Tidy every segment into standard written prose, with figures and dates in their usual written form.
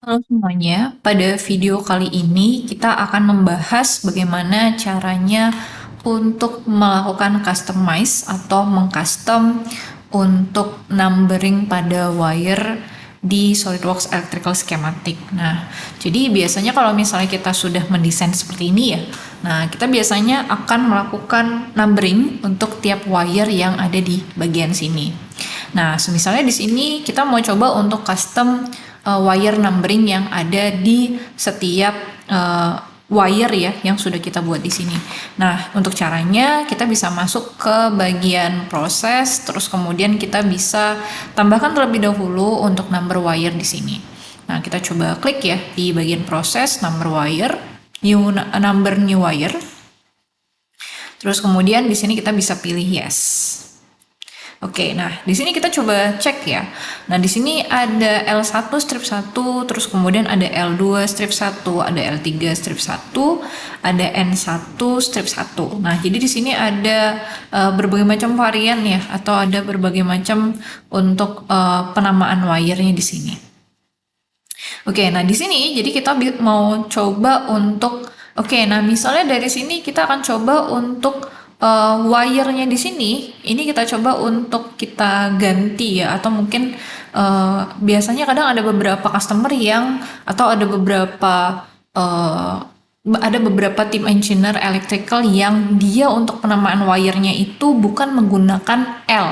Halo semuanya, pada video kali ini kita akan membahas bagaimana caranya untuk melakukan customize atau mengcustom untuk numbering pada wire di SolidWorks Electrical Schematic. Nah, jadi biasanya kalau misalnya kita sudah mendesain seperti ini ya, nah kita biasanya akan melakukan numbering untuk tiap wire yang ada di bagian sini. Nah, misalnya di sini kita mau coba untuk custom wire numbering yang ada di setiap wire ya yang sudah kita buat di sini. Nah, untuk caranya kita bisa masuk ke bagian proses, terus kemudian kita bisa tambahkan terlebih dahulu untuk number wire di sini. Nah, kita coba klik ya di bagian proses, number wire, number new wire. Terus kemudian di sini kita bisa pilih yes. Oke, nah di sini kita coba cek ya. Nah, di sini ada L1 strip 1, terus kemudian ada L2 strip 1, ada L3 strip 1, ada N1 strip 1. Nah, jadi di sini ada berbagai macam varian ya, atau ada berbagai macam untuk penamaan wire-nya di sini. Oke, nah di sini jadi kita mau coba untuk nah misalnya dari sini kita akan coba untuk wire-nya di sini, ini kita coba untuk kita ganti ya, atau mungkin biasanya kadang ada beberapa customer yang, atau ada beberapa tim engineer electrical yang dia untuk penamaan wire-nya itu bukan menggunakan L,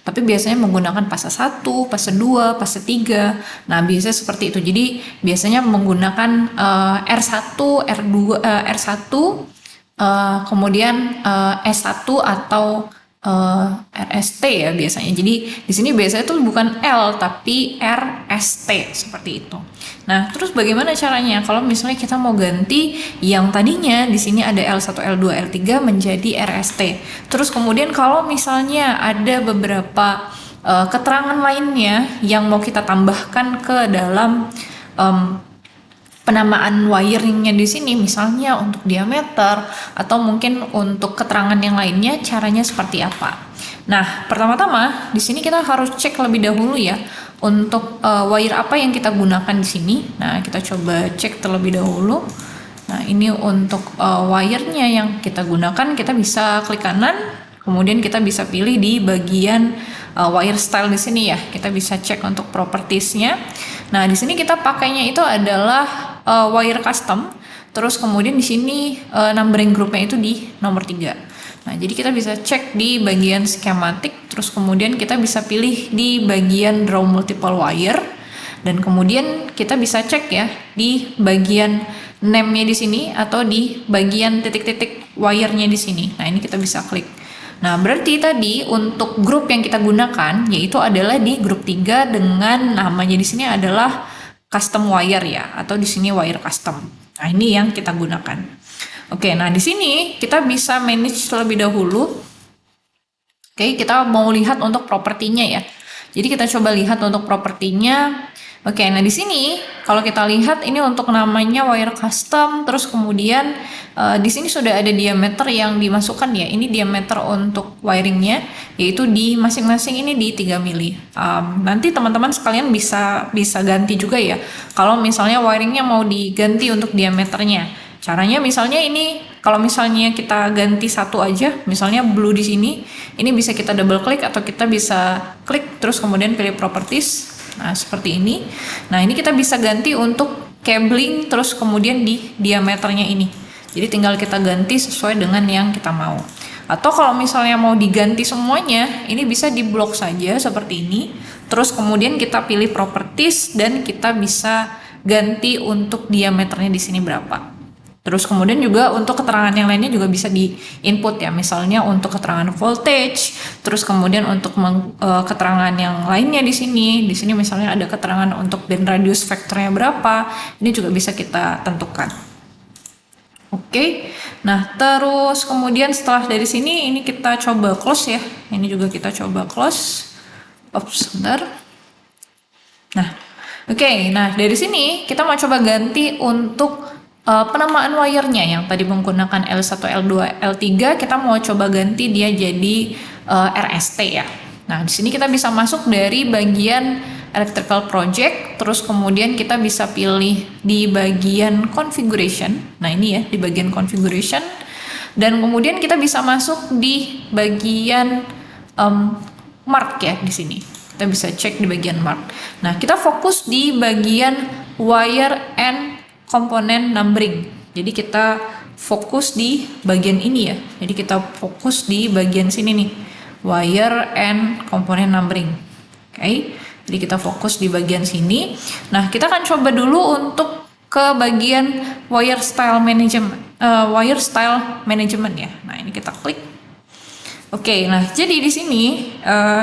tapi biasanya menggunakan fase 1, fase 2, fase 3. Nah, biasanya seperti itu. Jadi, biasanya menggunakan R1, R2, R1, kemudian S1 atau RST ya biasanya. Jadi di sini biasanya tuh bukan L tapi RST seperti itu. Nah, terus bagaimana caranya kalau misalnya kita mau ganti yang tadinya di sini ada L1, L2, L3 menjadi RST. Terus kemudian kalau misalnya ada beberapa keterangan lainnya yang mau kita tambahkan ke dalam penamaan wiringnya di sini, misalnya untuk diameter atau mungkin untuk keterangan yang lainnya, caranya seperti apa? Nah, pertama-tama di sini kita harus cek lebih dahulu ya untuk wire apa yang kita gunakan di sini. Nah, kita coba cek terlebih dahulu. Nah, ini untuk wire-nya yang kita gunakan, kita bisa klik kanan, kemudian kita bisa pilih di bagian wire style di sini ya. Kita bisa cek untuk propertiesnya. Nah, di sini kita pakainya itu adalah wire custom, terus kemudian di sini numbering groupnya itu di nomor 3. Nah, jadi kita bisa cek di bagian schematic, terus kemudian kita bisa pilih di bagian draw multiple wire, dan kemudian kita bisa cek ya di bagian name-nya di sini atau di bagian titik-titik wire-nya di sini. Nah, ini kita bisa klik. Nah, berarti tadi untuk grup yang kita gunakan yaitu adalah di grup 3 dengan namanya di sini adalah custom wire ya, atau di sini wire custom. Nah, ini yang kita gunakan. Oke, nah di sini kita bisa manage terlebih dahulu. Oke, kita mau lihat untuk propertinya ya. Jadi kita coba lihat untuk propertinya. Oke, nah di sini kalau kita lihat ini untuk namanya wire custom, terus kemudian di sini sudah ada diameter yang dimasukkan ya. Ini diameter untuk wiringnya, yaitu di masing-masing ini di 3 mili. Nanti teman-teman sekalian bisa ganti juga ya. Kalau misalnya wiringnya mau diganti untuk diameternya, caranya misalnya ini kalau misalnya kita ganti satu aja, misalnya blue di sini, ini bisa kita double klik atau kita bisa klik terus kemudian pilih properties. Nah, seperti ini. Nah, ini kita bisa ganti untuk cabling terus kemudian di diameternya ini. Jadi tinggal kita ganti sesuai dengan yang kita mau. Atau kalau misalnya mau diganti semuanya, ini bisa diblok saja seperti ini. Terus kemudian kita pilih properties dan kita bisa ganti untuk diameternya di sini berapa. Terus kemudian juga untuk keterangan yang lainnya juga bisa di input ya, misalnya untuk keterangan voltage, terus kemudian untuk keterangan yang lainnya di sini misalnya ada keterangan untuk bend radius vektornya berapa, ini juga bisa kita tentukan. Oke, nah terus kemudian setelah dari sini ini kita coba close ya, ini juga kita coba close. Sebentar. Nah, nah dari sini kita mau coba ganti untuk penamaan wire-nya yang tadi menggunakan L1, L2, L3, kita mau coba ganti dia jadi RST ya. Nah, di sini kita bisa masuk dari bagian electrical project, terus kemudian kita bisa pilih di bagian configuration. Nah ini ya, di bagian configuration, dan kemudian kita bisa masuk di bagian mark ya di sini. Kita bisa cek di bagian mark. Nah, kita fokus di bagian wire and component numbering. Jadi kita fokus di bagian ini ya. Jadi kita fokus di bagian sini nih. Wire and component numbering. Oke. Jadi kita fokus di bagian sini. Nah, kita akan coba dulu untuk ke bagian wire style management. Ya. Nah, ini kita klik. Oke, nah jadi di sini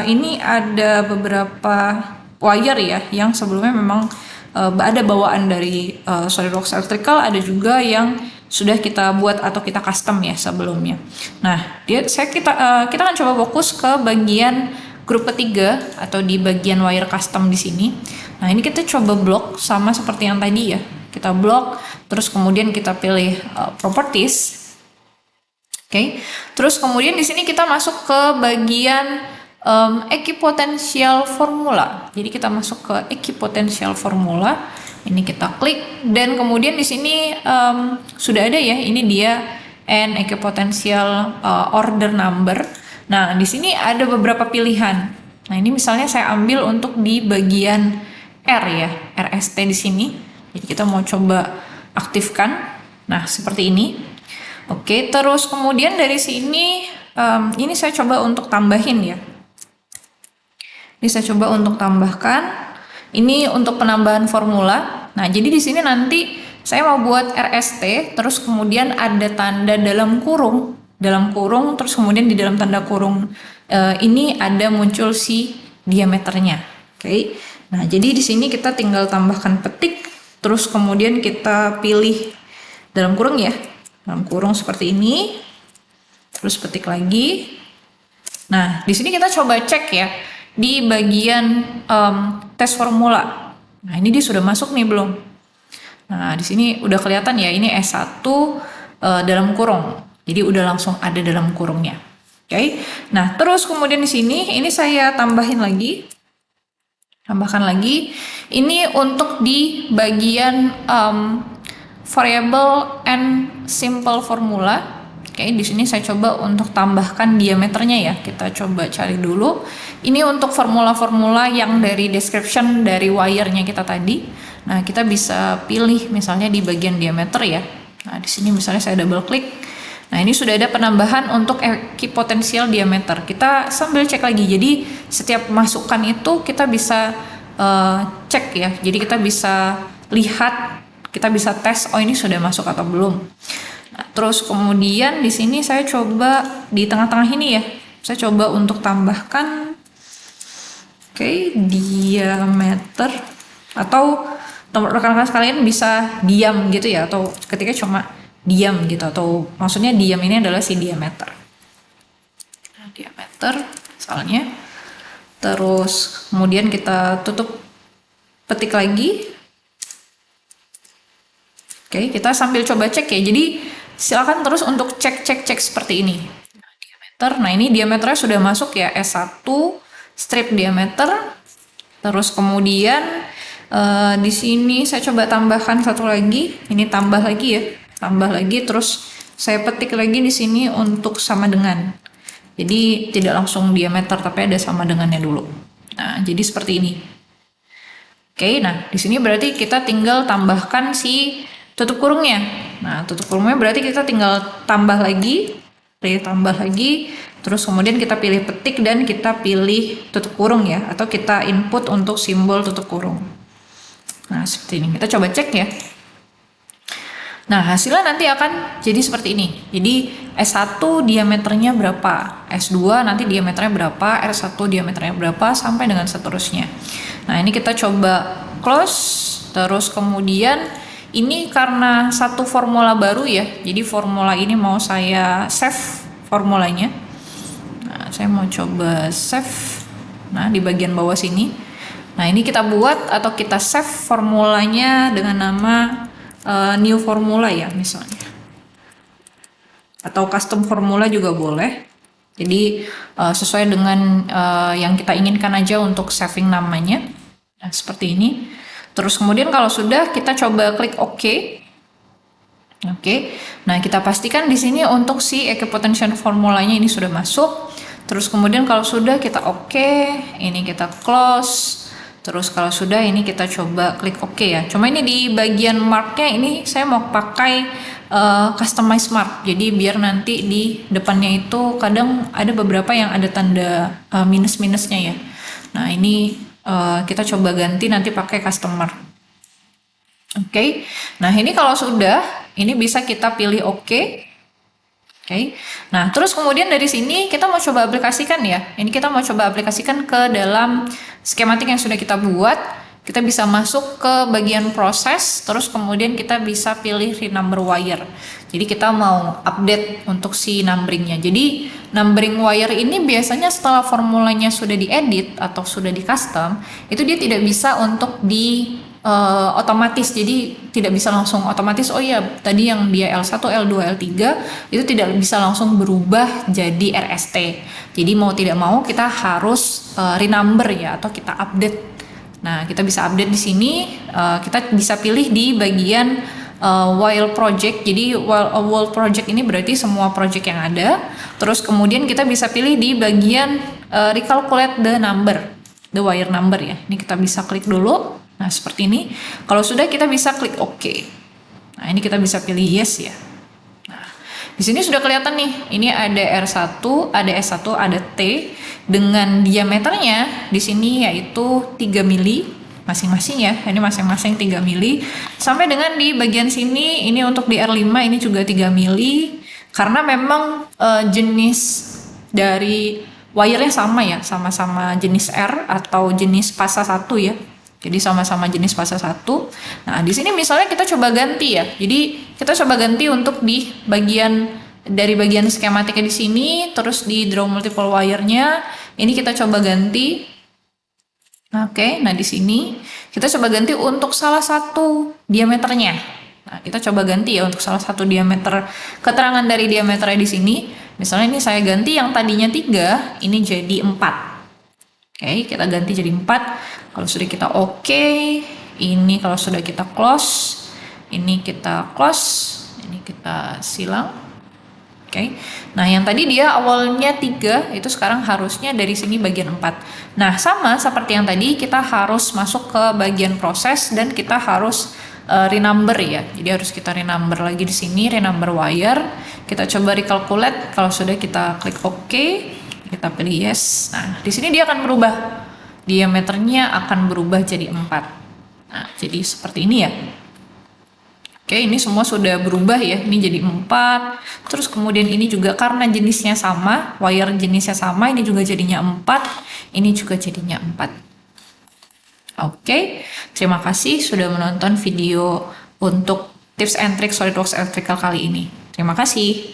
ini ada beberapa wire ya yang sebelumnya memang ada bawaan dari SolidWorks Electrical, ada juga yang sudah kita buat atau kita custom ya sebelumnya. Nah, kita akan coba fokus ke bagian grup ketiga atau di bagian wire custom di sini. Nah, ini kita coba blok sama seperti yang tadi ya. Kita blok, terus kemudian kita pilih properties. Oke, terus kemudian di sini kita masuk ke bagian equipotential formula. Jadi kita masuk ke equipotential formula. Ini kita klik dan kemudian di sini sudah ada ya. Ini dia and equipotential order number. Nah, di sini ada beberapa pilihan. Nah, ini misalnya saya ambil untuk di bagian R ya, RST di sini. Jadi kita mau coba aktifkan. Nah, seperti ini. Oke, terus kemudian dari sini ini saya coba untuk tambahin ya. Ini saya coba untuk tambahkan. Ini untuk penambahan formula. Nah, jadi di sini nanti saya mau buat RST, terus kemudian ada tanda dalam kurung, terus kemudian di dalam tanda kurung ini ada muncul si diameternya. Oke. Nah, jadi di sini kita tinggal tambahkan petik, terus kemudian kita pilih dalam kurung ya. Dalam kurung seperti ini, terus petik lagi. Nah, di sini kita coba cek ya di bagian tes formula. Nah, ini dia sudah masuk nih belum? Nah, di sini udah kelihatan ya, ini S1 dalam kurung. Jadi udah langsung ada dalam kurungnya. Oke. Nah, terus kemudian di sini ini saya tambahin lagi. Tambahkan lagi. Ini untuk di bagian variable and simple formula. Oke, di sini saya coba untuk tambahkan diameternya ya. Kita coba cari dulu. Ini untuk formula-formula yang dari description dari wire-nya kita tadi. Nah, kita bisa pilih misalnya di bagian diameter ya. Nah, di sini misalnya saya double klik. Nah, ini sudah ada penambahan untuk equipotential diameter. Kita sambil cek lagi. Jadi, setiap masukan itu kita bisa cek ya. Jadi, kita bisa lihat, kita bisa tes, oh ini sudah masuk atau belum. Nah, terus kemudian di sini saya coba di tengah-tengah ini ya. Saya coba untuk tambahkan diameter, atau rekan-rekan sekalian bisa diam gitu ya, atau ketika cuma diam gitu, atau maksudnya diam ini adalah si diameter. Nah, diameter misalnya. Terus kemudian kita tutup, petik lagi. Oke, kita sambil coba cek ya. Jadi silakan terus untuk cek seperti ini. Nah, diameter. Nah, ini diameternya sudah masuk ya, S1 strip diameter. Terus kemudian di sini saya coba tambahkan satu lagi. Ini tambah lagi ya. Tambah lagi, terus saya petik lagi di sini untuk sama dengan. Jadi tidak langsung diameter tapi ada sama dengannya dulu. Nah, jadi seperti ini. Oke, nah di sini berarti kita tinggal tambahkan si tutup kurungnya. Nah, tutup kurungnya berarti kita tinggal tambah lagi, terus kemudian kita pilih petik dan kita pilih tutup kurung ya, atau kita input untuk simbol tutup kurung. Nah, seperti ini. Kita coba cek ya. Nah, hasilnya nanti akan jadi seperti ini. Jadi S1 diameternya berapa, S2 nanti diameternya berapa, R1 diameternya berapa, sampai dengan seterusnya. Nah, ini kita coba close, terus kemudian ini karena satu formula baru ya, jadi formula ini mau saya save formulanya. Nah, saya mau coba save. Nah, di bagian bawah sini. Nah, ini kita buat atau kita save formulanya dengan nama new formula ya misalnya. Atau custom formula juga boleh. Jadi sesuai dengan yang kita inginkan aja untuk saving namanya. Nah, seperti ini. Terus kemudian kalau sudah, kita coba klik OK. Oke, nah kita pastikan di sini untuk si equipotential formulanya ini sudah masuk. Terus kemudian kalau sudah kita oke, ini kita close. Terus kalau sudah ini kita coba klik oke ya. Cuma ini di bagian marknya ini saya mau pakai customize mark. Jadi biar nanti di depannya itu kadang ada beberapa yang ada tanda minus-minusnya ya. Nah ini kita coba ganti nanti pakai custom mark. Oke, nah ini kalau sudah, ini bisa kita pilih oke. Oke, nah terus kemudian dari sini kita mau coba aplikasikan ya. Ini kita mau coba aplikasikan ke dalam skematik yang sudah kita buat. Kita bisa masuk ke bagian proses, terus kemudian kita bisa pilih renumber wire. Jadi kita mau update untuk si numberingnya. Jadi numbering wire ini biasanya setelah formulanya sudah diedit atau sudah di custom, itu dia tidak bisa untuk di otomatis, jadi tidak bisa langsung otomatis. Oh iya, tadi yang dia L1, L2, L3 itu tidak bisa langsung berubah jadi RST. Jadi mau tidak mau kita harus renumber ya, atau kita update. Nah, kita bisa update di sini. Kita bisa pilih di bagian while project. Jadi while project ini berarti semua project yang ada. Terus kemudian kita bisa pilih di bagian recalculate the number, the wire number ya. Ini kita bisa klik dulu. Nah, seperti ini. Kalau sudah kita bisa klik OK. Nah, ini kita bisa pilih yes ya. Nah, di sini sudah kelihatan nih. Ini ada R1, ada S1, ada T dengan diameternya di sini yaitu 3 mili masing-masing ya. Ini masing-masing 3 mili. Sampai dengan di bagian sini ini untuk di R5 ini juga 3 mili karena memang jenis dari wire-nya sama ya, sama-sama jenis R atau jenis pasa 1 ya. Jadi sama-sama jenis fase 1. Nah, di sini misalnya kita coba ganti ya. Jadi kita coba ganti untuk di bagian dari bagian skematiknya di sini, terus di draw multiple wire-nya ini kita coba ganti. Oke, nah di sini kita coba ganti untuk salah satu diameternya. Nah, kita coba ganti ya untuk salah satu diameter, keterangan dari diameternya di sini. Misalnya ini saya ganti yang tadinya 3, ini jadi 4. Oke, kita ganti jadi 4. Kalau sudah kita oke, ini kalau sudah kita close, ini kita close, ini kita silang. Oke. Nah, yang tadi dia awalnya 3, itu sekarang harusnya dari sini bagian 4. Nah, sama seperti yang tadi, kita harus masuk ke bagian proses dan kita harus renumber ya. Jadi harus kita renumber lagi di sini, renumber wire. Kita coba recalculate, kalau sudah kita klik OK, kita pilih yes. Nah, di sini dia akan berubah. Diameternya akan berubah jadi 4. Nah, jadi seperti ini ya. Oke, ini semua sudah berubah ya. Ini jadi 4. Terus kemudian ini juga karena jenisnya sama, wire jenisnya sama, ini juga jadinya 4. Ini juga jadinya 4. Oke, terima kasih sudah menonton video untuk tips and trick SolidWorks Electrical kali ini. Terima kasih.